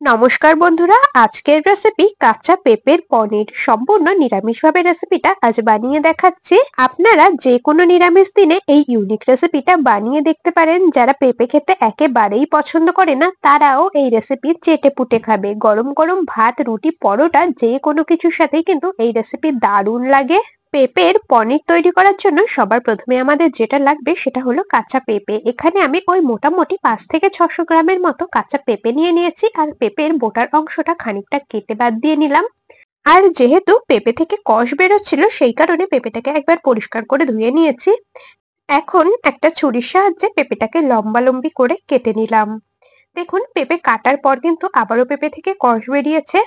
নমস্কার বন্ধুরা, আজকের রেসিপি কাঁচা পেঁপের পনির। সম্পূর্ণ নিরামিষভাবে রেসিপিটা আজ বানিয়ে দেখাচ্ছি। আপনারা যে কোনো নিরামিষ দিনে এই ইউনিক রেসিপিটা বানিয়ে দেখতে পারেন। যারা পেঁপে খেতে একেবারেই পছন্দ করে না তারাও এই রেসিপি চেটে পুটে খাবে। গরম গরম ভাত, রুটি, পরোটা যে কোনো কিছুর সাথেই কিন্তু এই রেসিপি দারুণ লাগে। পেঁপের পনির তৈরি করার জন্য সবার প্রথমে আমাদের যেটা লাগবে সেটা হলো কাঁচা পেঁপে। এখানে আমি ওই মোটামুটি 500 থেকে 600 গ্রামের মতো কাঁচা পেঁপে নিয়ে নিয়েছি, আর পেঁপের বোটার অংশটা খানিকটা কেটে বাদ দিয়ে নিলাম। আর যেহেতু পেঁপে থেকে কষ বেরোচ্ছিল সেই কারণে পেঁপেটাকে একবার পরিষ্কার করে ধুয়ে নিয়েছি। এখন একটা ছুরির সাহায্যে পেঁপেটাকে লম্বা লম্বি করে কেটে নিলাম। দেখুন, পেঁপে কাটার পর কিন্তু আবারও পেঁপে থেকে কষ বেরিয়েছে।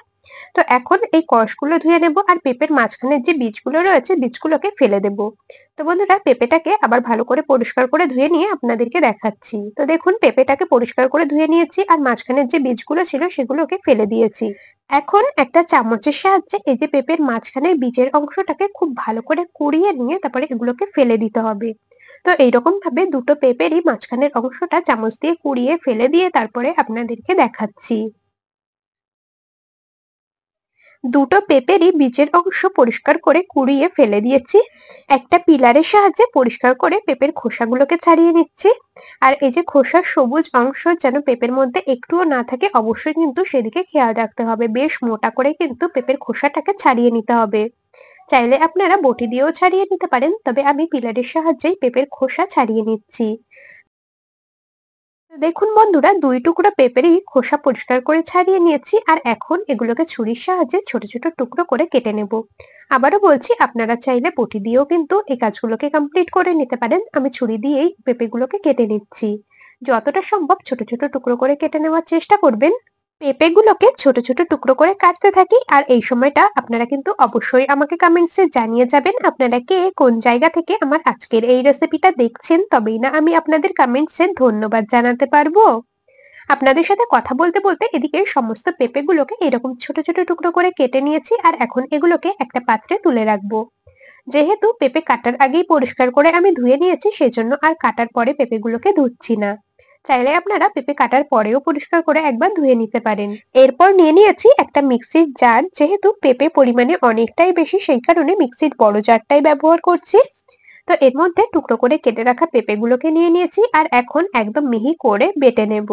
তো এখন এই কষগুলো ধুয়ে নেব, আর পেঁপের মাঝখানের যে বীজগুলো রয়েছে বীজগুলোকে ফেলে দেব। তো বন্ধুরা, পেঁপেটাকে আবার ভালো করে পরিষ্কার করে ধুয়ে নিয়ে আপনাদেরকে দেখাচ্ছি। তো দেখুন, পেঁপেটাকে পরিষ্কার করে ধুয়ে নিয়েছি, আর মাঝখানের যে বীজগুলো ছিল সেগুলোকে ফেলে দিয়েছি। এখন একটা চামচের সাহায্যে এই যে পেঁপের মাঝখানের বীজের অংশটাকে খুব ভালো করে কুড়িয়ে নিয়ে তারপরে এগুলোকে ফেলে দিতে হবে। তো এইরকম ভাবে দুটো পেঁপেরই মাঝখানের অংশটা চামচ দিয়ে কুড়িয়ে ফেলে দিয়ে তারপরে আপনাদেরকে দেখাচ্ছি। দুটো পেঁপেরই বীজের অংশ পরিষ্কার করে কুড়িয়ে ফেলে দিয়েছি। একটা পিলারের সাহায্যে পরিষ্কার করে পেঁপের খোসাগুলোকে ছাড়িয়ে নিচ্ছি। আর এই যে খোসার সবুজ অংশ যেন পেঁপের মধ্যে একটুও না থাকে, অবশ্যই কিন্তু সেদিকে খেয়াল রাখতে হবে। বেশ মোটা করে কিন্তু পেঁপের খোসাটাকে ছাড়িয়ে নিতে হবে। চাইলে আপনারা বটি দিয়েও ছাড়িয়ে নিতে পারেন, তবে আমি পিলারের সাহায্যেই পেঁপের খোসা ছাড়িয়ে নিচ্ছি। তো দেখুন বন্ধুরা, 2 টুকরো পেঁপেরই খোসা পরিষ্কার করে ছাড়িয়ে নিয়েছি, আর এখন এগুলোকে ছুরির সাহায্যে ছোট ছোট টুকরো করে কেটে নেব। আবারও বলছি, আপনারা চাইলে বটি দিয়েও কিন্তু এই কাজগুলোকে কমপ্লিট করে নিতে পারেন। আমি ছুরি দিয়েই পেঁপেগুলোকে কেটে নিচ্ছি। যতটা সম্ভব ছোট ছোট টুকরো করে কেটে নেওয়ার চেষ্টা করবেন। পেঁপেগুলোকে ছোট ছোট টুকরো করে কাটতে থাকি, আর এই সময়টা আপনারা কিন্তু অবশ্যই আমাকে কমেন্টসে জানিয়ে যাবেন আপনারা কে কোন জায়গা থেকে আমার আজকের এই রেসিপিটা দেখছেন, তবেই না আমি আপনাদের কমেন্টসে ধন্যবাদ জানাতে পারবো। আপনাদের সাথে কথা বলতে বলতে এদিকে সমস্ত পেঁপেগুলোকে এরকম ছোট ছোট টুকরো করে কেটে নিয়েছি, আর এখন এগুলোকে একটা পাত্রে তুলে রাখবো। যেহেতু পেঁপে কাটার আগেই পরিষ্কার করে আমি ধুয়ে নিয়েছি, সেজন্য আর কাটার পরে পেঁপেগুলোকে ধুচ্ছি না। চাইলে আপনারা পেঁপে কাটার পরেও পরিষ্কার করে একবার ধুয়ে নিতে পারেন। এরপর নিয়ে নিয়েছি একটা মিক্সির জার। যেহেতু পেঁপে পরিমাণে অনেকটাই বেশি সেই কারণে মিক্সির বড় জারটাই ব্যবহার করছি। তো এর মধ্যে টুকরো করে কেটে রাখা পেঁপেগুলোকে নিয়ে নিয়েছি, আর এখন একদম মিহি করে বেটে নেব।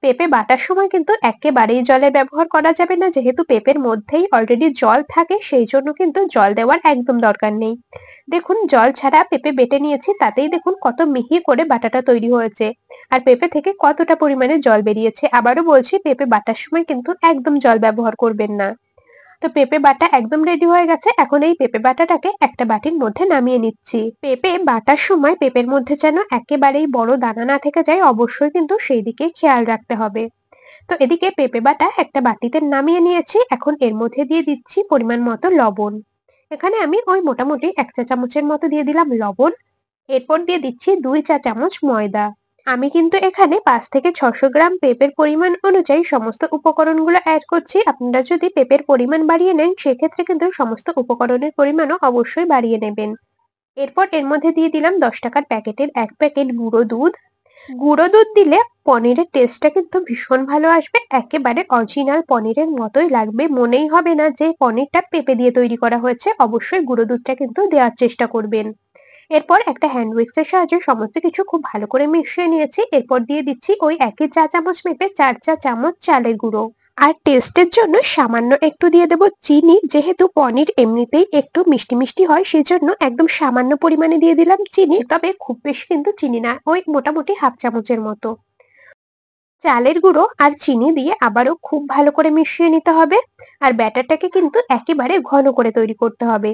পেঁপে বাটার সময় কিন্তু একেবারেই জলের ব্যবহার করা যাবে না, যেহেতু পেঁপের মধ্যেই অলরেডি জল থাকে, সেই জন্য কিন্তু জল দেওয়ার একদম দরকার নেই। দেখুন, জল ছাড়া পেঁপে বেটে নিয়েছি, তাতেই দেখুন কত মিহি করে বাটাটা তৈরি হয়েছে, আর পেঁপে থেকে কতটা পরিমাণে জল বেরিয়েছে। আবারও বলছি, পেঁপে বাটার সময় কিন্তু একদম জল ব্যবহার করবেন না। তো পেঁপে বাটা একদম রেডি হয়ে গেছে। এখন এই পেঁপে বাটাটাকে একটা বাটির মধ্যে নামিয়ে নিচ্ছি। পেঁপে বাটার সময় পেঁপের মধ্যে যেন একেবারেই বড় দানা না থেকে যায়, অবশ্যই কিন্তু সেই দিকে খেয়াল রাখতে হবে। তো এদিকে পেঁপে বাটা একটা বাটিতে নামিয়ে নিয়েছি। এখন এর মধ্যে দিয়ে দিচ্ছি পরিমাণ মতো লবণ। এখানে আমি ওই মোটামুটি 1 চা চামচের মতো দিয়ে দিলাম লবণ। এরপর দিয়ে দিচ্ছি 2 চা চামচ ময়দা। আমি কিন্তু এখানে 500 থেকে 600 গ্রাম পেঁপের পরিমাণ অনুযায়ী সমস্ত উপকরণগুলো অ্যাড করছি। আপনারা যদি পেঁপের পরিমাণ বাড়িয়ে নেন সেক্ষেত্রে কিন্তু সমস্ত উপকরণের পরিমাণও অবশ্যই বাড়িয়ে নেবেন। এরপর এর মধ্যে দিয়ে দিলাম 10 টাকার প্যাকেটের 1 প্যাকেট গুঁড়ো দুধ। গুঁড়ো দুধ দিলে পনিরের টেস্টটা কিন্তু ভীষণ ভালো আসবে, একেবারে অরিজিনাল পনিরের মতোই লাগবে। মনেই হবে না যে পনিরটা পেঁপে দিয়ে তৈরি করা হয়েছে। অবশ্যই গুঁড়ো দুধটা কিন্তু দেওয়ার চেষ্টা করবেন। এরপর একটা হ্যান্ড উইক্সের সাহায্যে সমস্ত কিছু খুব ভালো করে মিশিয়ে নিয়েছি। এরপর দিয়ে দিচ্ছি ওই 1 চা চামচ মেপে 4 চা চামচ চালের গুঁড়ো। আর টেস্টের জন্য সামান্য একটু দিয়ে দেব চিনি। যেহেতু পনির এমনিতেই একটু মিষ্টি মিষ্টি হয়, সেজন্য একদম সামান্য পরিমাণে দিয়ে দিলাম চিনি, তবে খুব বেশি কিন্তু চিনি না, ওই মোটামুটি ½ চামচের মতো। চালের গুঁড়ো আর চিনি দিয়ে আবারও খুব ভালো করে মিশিয়ে নিতে হবে। আর ব্যাটারটাকে কিন্তু একেবারে ঘন করে তৈরি করতে হবে।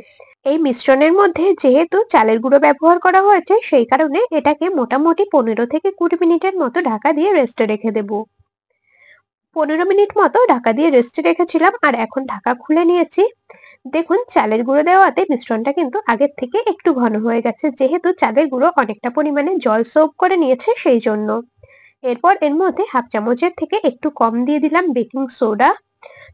এই মিশ্রণের মধ্যে যেহেতু চালের গুঁড়ো ব্যবহার করা হয়েছে সেই কারণে এটাকে মোটামুটি 15 থেকে 20 মিনিটের মতো ঢাকা দিয়ে রেস্টে রেখে দেব। 15 মিনিট মতো ঢাকা দিয়ে রেস্টে রেখেছিলাম, আর এখন ঢাকা খুলে নিয়েছি। দেখুন, চালের গুঁড়ো দেওয়াতে মিশ্রণটা কিন্তু আগের থেকে একটু ঘন হয়ে গেছে, যেহেতু চালের গুঁড়ো অনেকটা পরিমাণে জল সোক করে নিয়েছে সেই জন্য। এরপর এর মধ্যে ½ চামচের থেকে একটু কম দিয়ে দিলাম বেকিং সোডা।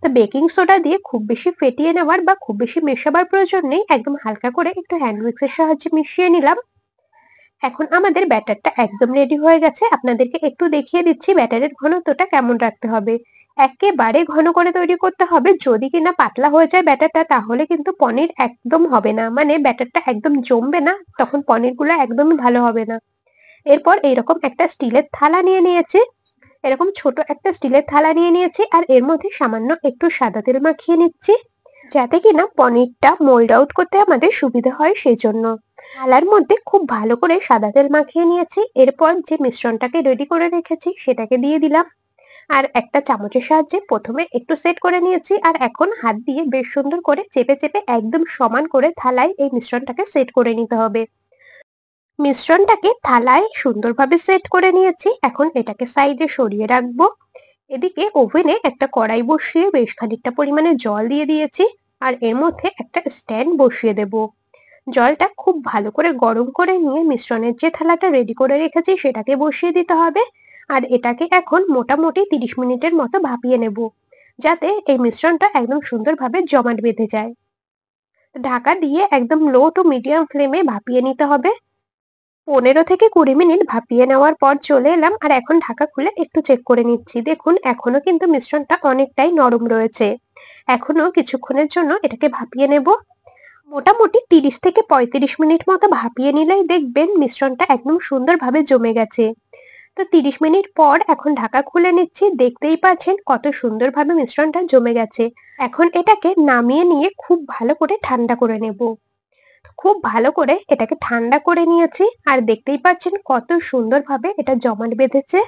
তো বেকিং সোডা দিয়ে খুব বেশি ফেটিয়ে নেওয়ার বা খুব বেশি মেশাবার প্রয়োজন নেই, একদম হালকা করে একটু হ্যান্ড উইক্সের সাহায্যে মিশিয়ে নিলাম। এখন আমাদের ব্যাটারটা একদম রেডি হয়ে গেছে। আপনাদেরকে একটু দেখিয়ে দিচ্ছি ব্যাটারের ঘনত্বটা কেমন রাখতে হবে। একেবারে ঘন করে তৈরি করতে হবে। যদি কিনা পাতলা হয়ে যায় ব্যাটারটা তাহলে কিন্তু পনির একদম হবে না, মানে ব্যাটারটা একদম জমবে না, তখন পনিরগুলো একদমই ভালো হবে না। এরপর এইরকম একটা স্টিলের থালা নিয়ে নিয়েছি, এরকম ছোট একটা স্টিলের থালা নিয়ে নিয়েছি আর এর মধ্যে সামান্য একটু সাদা তেল মাখিয়ে নিচ্ছি, যাতে কিনা পনিরটা মোল্ড আউট করতে আমাদের সুবিধা হয় সেই জন্য। থালার মধ্যে খুব ভালো করে সাদা তেল মাখিয়ে নিয়েছি। এরপর যে মিশ্রণটাকে রেডি করে রেখেছি সেটাকে দিয়ে দিলাম আর একটা চামচের সাহায্যে প্রথমে একটু সেট করে নিয়েছি আর এখন হাত দিয়ে বেশ সুন্দর করে চেপে চেপে একদম সমান করে থালায় এই মিশ্রণটাকে সেট করে নিতে হবে। মিশ্রণটাকে থালায় সুন্দরভাবে সেট করে নিয়েছি, এখন এটাকে সাইডে সরিয়ে রাখবো। এদিকে ওভেনে একটা কড়াই বসিয়ে বেশ খানিকটা পরিমাণে জল দিয়ে দিয়েছি আর এর মধ্যে একটা স্ট্যান্ড বসিয়ে দেব। জলটা খুব ভালো করে গরম করে নিয়ে মিশ্রণের যে থালাটা রেডি করে রেখেছি সেটাকে বসিয়ে দিতে হবে আর এটাকে এখন মোটামুটি 30 মিনিটের মতো ভাপিয়ে নেব, যাতে এই মিশ্রণটা একদম সুন্দরভাবে জমাট বেঁধে যায়। ঢাকা দিয়ে একদম লো টু মিডিয়াম ফ্লেমে ভাপিয়ে নিতে হবে। 15 থেকে 20 মিনিট ভাপিয়ে নেওয়ার পর চলে এলাম আর এখন ঢাকা খুলে একটু চেক করে নিচ্ছি। দেখুন এখনো কিন্তু মিশ্রণটা অনেকটাই নরম রয়েছে। এখনো কিছুক্ষণের জন্য এটাকে ভাপিয়ে নেব। মোটামুটি 30 থেকে 35 মিনিট মতো ভাপিয়ে নিলেই দেখবেন মিশ্রণটা একদম সুন্দরভাবে জমে গেছে। তো 30 মিনিট পর এখন ঢাকা খুলে নিচ্ছি, দেখতেই পাচ্ছেন কত সুন্দরভাবে মিশ্রণটা জমে গেছে। এখন এটাকে নামিয়ে নিয়ে খুব ভালো করে ঠান্ডা করে নেব। খুব ভালো করে এটাকে ঠান্ডা করে নিয়েছি আর দেখতেই পাচ্ছেন কত সুন্দরভাবে এটা জমাট বেঁধেছে।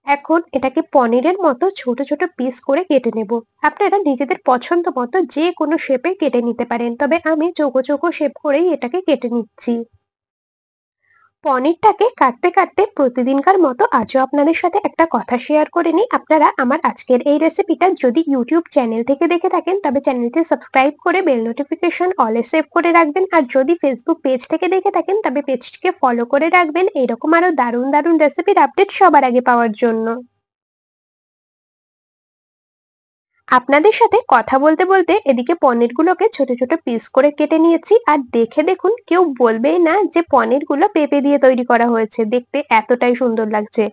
এখন এটাকে পনিরের মতো ছোট ছোট পিস করে কেটে নেব। আপনারা নিজেদের পছন্দ মতো যে কোনো শেপে কেটে নিতে পারেন, তবে আমি চৌকো চৌকো শেপ করেই এটাকে কেটে নিচ্ছি। পনিরটাকে কাটতে কাটতে প্রতিদিনকার মতো আজও আপনাদের সাথে একটা কথা শেয়ার করে নিই। আপনারা আমার আজকের এই রেসিপিটা যদি ইউটিউব চ্যানেল থেকে দেখে থাকেন তবে চ্যানেলটি সাবস্ক্রাইব করে বেল নোটিফিকেশন অলে সেভ করে রাখবেন, আর যদি ফেসবুক পেজ থেকে দেখে থাকেন তবে পেজটিকে ফলো করে রাখবেন এরকম আরো দারুণ দারুণ রেসিপির আপডেট সবার আগে পাওয়ার জন্য। আপনাদের সাথে কথা বলতে বলতে এদিকে পনিরগুলোকে ছোট ছোট পিস করে কেটে নিয়েছি আর দেখে দেখুন কেউ বলবেই না যে পনিরগুলো পেঁপে দিয়ে তৈরি করা হয়েছে, দেখতে এতটাই সুন্দর লাগছে।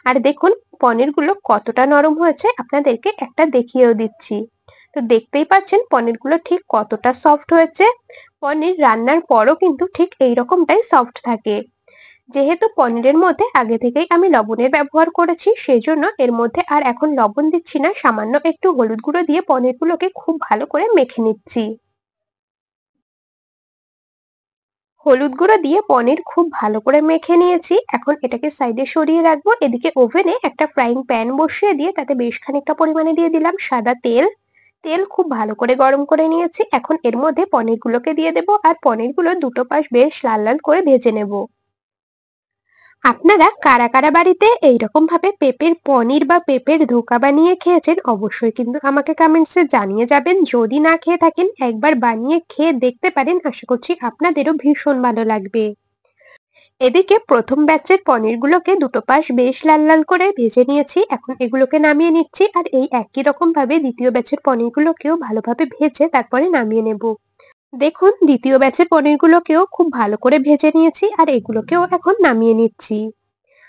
আর দেখুন পনিরগুলো কতটা নরম হয়েছে আপনাদেরকে একটা দেখিয়েও দিচ্ছি। তো দেখতেই পাচ্ছেন পনিরগুলো ঠিক কতটা সফট হয়েছে। পনির রান্নার পরও কিন্তু ঠিক এই রকমটাই সফট থাকে। যেহেতু পনিরের মধ্যে আগে থেকেই আমি লবণের ব্যবহার করেছি সেই জন্য এর মধ্যে আর এখন লবণ দিচ্ছি না, সামান্য একটু হলুদ গুঁড়ো দিয়ে পনিরগুলোকে খুব ভালো করে মেখে নিচ্ছি। হলুদ গুঁড়ো দিয়ে পনির খুব ভালো করে মেখে নিয়েছি, এখন এটাকে সাইডে সরিয়ে রাখবো। এদিকে ওভেনে একটা ফ্রাইং প্যান বসিয়ে দিয়ে তাতে বেশ খানিকটা পরিমাণে দিয়ে দিলাম সাদা তেল। তেল খুব ভালো করে গরম করে নিয়েছি, এখন এর মধ্যে পনিরগুলোকে দিয়ে দেবো আর পনিরগুলো দুটো পাশ বেশ লাল লাল করে ভেজে নেব। আপনারা কারা কারা বাড়িতে এইরকম ভাবে পেঁপের পনির বা পেঁপের ধোকা বানিয়ে খেয়েছেন অবশ্যই কিন্তু আমাকে কমেন্টসে জানিয়ে যাবেন। যদি না খেয়ে থাকেন একবার বানিয়ে খেয়ে দেখতে পারেন, আশা করছি আপনাদেরও ভীষণ ভালো লাগবে। এদিকে প্রথম ব্যাচের পনিরগুলোকে দুটো পাশ বেশ লাল লাল করে ভেজে নিয়েছি, এখন এগুলোকে নামিয়ে নিচ্ছি আর এই একই রকম ভাবে দ্বিতীয় ব্যাচের পনিরগুলোকেও ভালোভাবে ভেজে তারপরে নামিয়ে নেব। দেখুন দ্বিতীয় ব্যাচের পনিরগুলোকেও খুব ভালো করে ভেজে নিয়েছি আর এগুলোকেও এখন নামিয়ে নিচ্ছি।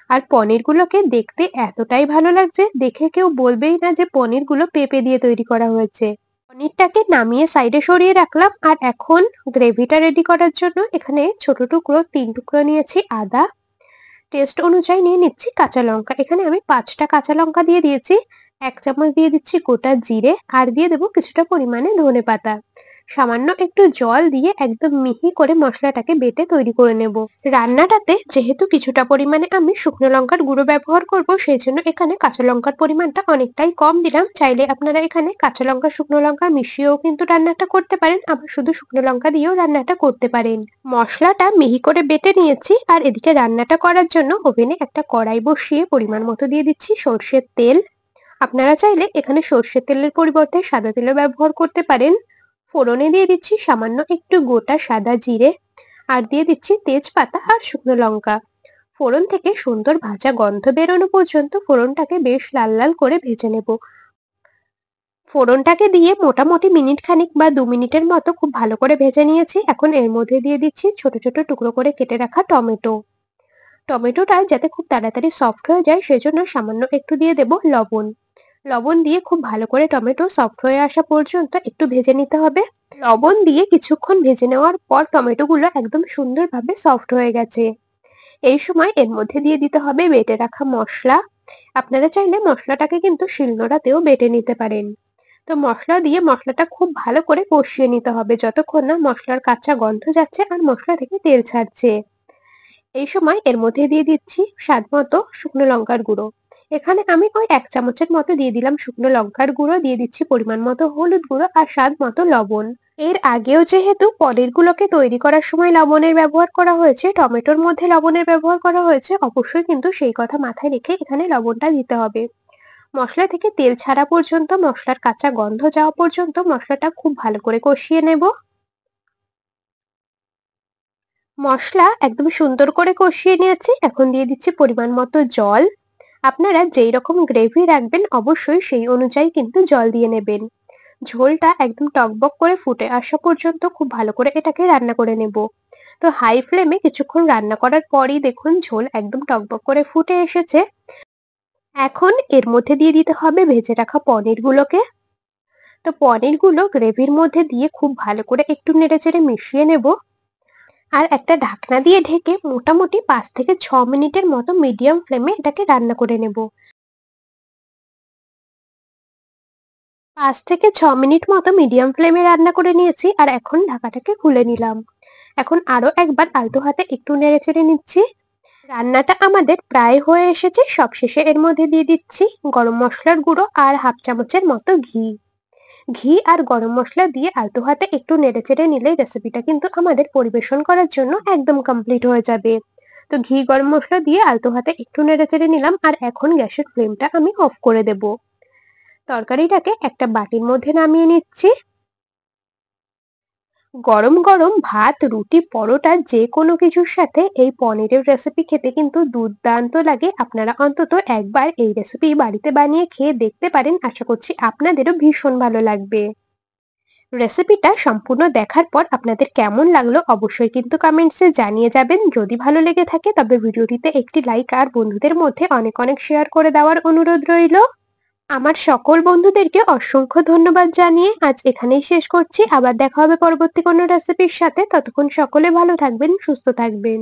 আর পনিরগুলোকে দেখতে এতটাই ভালো লাগছে, দেখে কেউ বলবেই না যে পনিরগুলো পেঁপে দিয়ে তৈরি করা হয়েছে। পনিরটাকে নামিয়ে সাইডে সরিয়ে রাখলাম আর এখন গ্রেভিটা রেডি করার জন্য এখানে ছোট টুকরো 3 টুকরো নিয়েছি আদা, টেস্ট অনুযায়ী নিয়ে নিচ্ছি কাঁচা লঙ্কা, এখানে আমি 5টা কাঁচা লঙ্কা দিয়ে দিয়েছি। 1 চামচ দিয়ে দিচ্ছি গোটা জিরে আর দিয়ে দেবো কিছুটা পরিমাণে ধনেপাতা। সামান্য একটু জল দিয়ে একদম মিহি করে মশলাটাকে বেটে তৈরি করে নেব। রান্নাটাতে যেহেতু কিছুটা পরিমাণে আমি শুকনো লঙ্কার গুঁড়ো ব্যবহার করব সেই জন্য এখানে কাঁচা লঙ্কার পরিমাণটা অনেকটাই কম দিলাম। চাইলে আপনারা এখানে কাঁচা লঙ্কা শুকনো লঙ্কা মিশিয়েও কিন্তু রান্নাটা করতে পারেন, আবার শুধু শুকনো লঙ্কা দিয়েও রান্নাটা করতে পারেন। মশলাটা মিহি করে বেটে নিয়েছি আর এদিকে রান্নাটা করার জন্য ওভেনে একটা কড়াই বসিয়ে পরিমাণ মতো দিয়ে দিচ্ছি সর্ষের তেল। আপনারা চাইলে এখানে সর্ষের তেলের পরিবর্তে সাদা তেলও ব্যবহার করতে পারেন। ফোড়নে দিয়ে দিচ্ছি সামান্য একটু গোটা সাদা জিরে আর দিয়ে দিচ্ছি তেজপাতা আর শুকনো লঙ্কা। ফোড়ন থেকে সুন্দর ভাজা গন্ধ বেরোনো পর্যন্ত ফোড়নটাকে বেশ লাল লাল করে ভেজে নেব। ফোড়নটাকে দিয়ে মোটামুটি মিনিট খানিক বা 2 মিনিটের মতো খুব ভালো করে ভেজে নিয়েছি, এখন এর মধ্যে দিয়ে দিচ্ছি ছোট ছোট টুকরো করে কেটে রাখা টমেটো। টমেটোটা যাতে খুব তাড়াতাড়ি সফট হয়ে যায় সেজন্য সামান্য একটু দিয়ে দেব লবণ। লবণ দিয়ে খুব ভালো করে টমেটো সফট হয়ে আসা পর্যন্ত একটু ভেজে নিতে হবে। লবণ দিয়ে কিছুক্ষণ ভেজে নেওয়ার পর টমেটোগুলো একদম সুন্দরভাবে সফট হয়ে গেছে। এই সময় এর মধ্যে দিয়ে দিতে হবে বেটে রাখা মসলা। আপনারা চাইলে মসলাটাকে কিন্তু শিলনোড়াতেও বেটে নিতে পারেন। তো মসলা দিয়ে মসলাটা খুব ভালো করে কষিয়ে নিতে হবে যতক্ষণ না মসলার কাঁচা গন্ধ যাচ্ছে আর মসলা থেকে তেল ছাড়ছে। এই সময় এর মধ্যে দিয়ে দিচ্ছি স্বাদ মতো শুকনো লঙ্কার গুঁড়ো। এখানে আমি ওই 1 চামচের মতো দিয়ে দিলাম শুকনো লঙ্কার গুঁড়ো, দিয়ে দিচ্ছি পরিমাণ মতো হলুদ গুঁড়ো আর স্বাদ মতো লবণ। এর আগেও যেহেতু পনিরগুলোকে তৈরি করার সময় লবণের ব্যবহার করা হয়েছে, টমেটোর মধ্যে লবণের ব্যবহার করা হয়েছে, অবশ্যই কিন্তু সেই কথা মাথায় রেখে এখানে লবণটা দিতে হবে। মসলা থেকে তেল ছাড়া পর্যন্ত, মসলার কাঁচা গন্ধ যাওয়া পর্যন্ত মসলাটা খুব ভালো করে কষিয়ে নেব। মসলা একদম সুন্দর করে কষিয়ে নিয়েছি। এখন দিয়ে দিচ্ছি পরিমাণ মতো জল। আপনারা যেই রকম গ্রেভি রাখবেন অবশ্যই সেই অনুযায়ী কিন্তু জল দিয়ে নেবেন। ঝোলটা একদম টকবক করে ফুটে আসা পর্যন্ত খুব ভালো করে এটাকে রান্না করে নেব। তো হাই ফ্লেমে কিছুক্ষণ রান্না করার পরই দেখুন ঝোল একদম টকবক করে ফুটে এসেছে। এখন এর মধ্যে দিয়ে দিতে হবে ভেজে রাখা পনিরগুলোকে। তো পনিরগুলো গ্রেভির মধ্যে দিয়ে খুব ভালো করে একটু নেড়েচেড়ে মিশিয়ে নেব। আর একটা ঢাকনা দিয়ে ঢেকে মোটামুটি 5 থেকে 6 মিনিটের মতো মিডিয়াম ফ্লেমে এটাকে রান্না করে নেব। 5 থেকে 6 মিনিট মতো মিডিয়াম ফ্লেমে রান্না করে নিয়েছি আর এখন ঢাকাটাকে খুলে নিলাম। এখন আরো একবার আলতো হাতে একটু নেড়েচেড়ে নিচ্ছি। রান্নাটা আমাদের প্রায় হয়ে এসেছে। সবশেষে এর মধ্যে দিয়ে দিচ্ছি গরম মশলার গুঁড়ো আর হাফ চামচের মতো ঘি। ঘি আর গরম মসলা দিয়ে আলতো হাতে একটু নেড়েচেড়ে নিলেই রেসিপিটা কিন্তু আমাদের পরিবেশন করার জন্য একদম কমপ্লিট হয়ে যাবে। তো ঘি গরম মসলা দিয়ে আলতো হাতে একটু নেড়েচেড়ে নিলাম আর এখন গ্যাসের ফ্লেমটা আমি অফ করে দেব। তরকারিটাকে একটা বাটির মধ্যে নামিয়ে নিচ্ছি। গরম গরম ভাত, রুটি, পরোটা যে কোনো কিছুর সাথে এই পনিরের রেসিপি খেতে কিন্তু দুর্দান্ত লাগে। আপনারা অন্তত একবার এই রেসিপি বাড়িতে বানিয়ে খেয়ে দেখতে পারেন। আশা করছি আপনাদেরও ভীষণ ভালো লাগবে। রেসিপিটা সম্পূর্ণ দেখার পর আপনাদের কেমন লাগলো অবশ্যই কিন্তু কমেন্টসে জানিয়ে যাবেন। যদি ভালো লেগে থাকে তবে ভিডিওটিতে একটি লাইক আর বন্ধুদের মধ্যে অনেক অনেক শেয়ার করে দেওয়ার অনুরোধ রইল। আমার সকল বন্ধুদেরকে অসংখ্য ধন্যবাদ জানিয়ে আজ এখানেই শেষ করছি। আবার দেখা হবে পরবর্তী কোনো রেসিপির সাথে। ততক্ষণ সকলে ভালো থাকবেন, সুস্থ থাকবেন।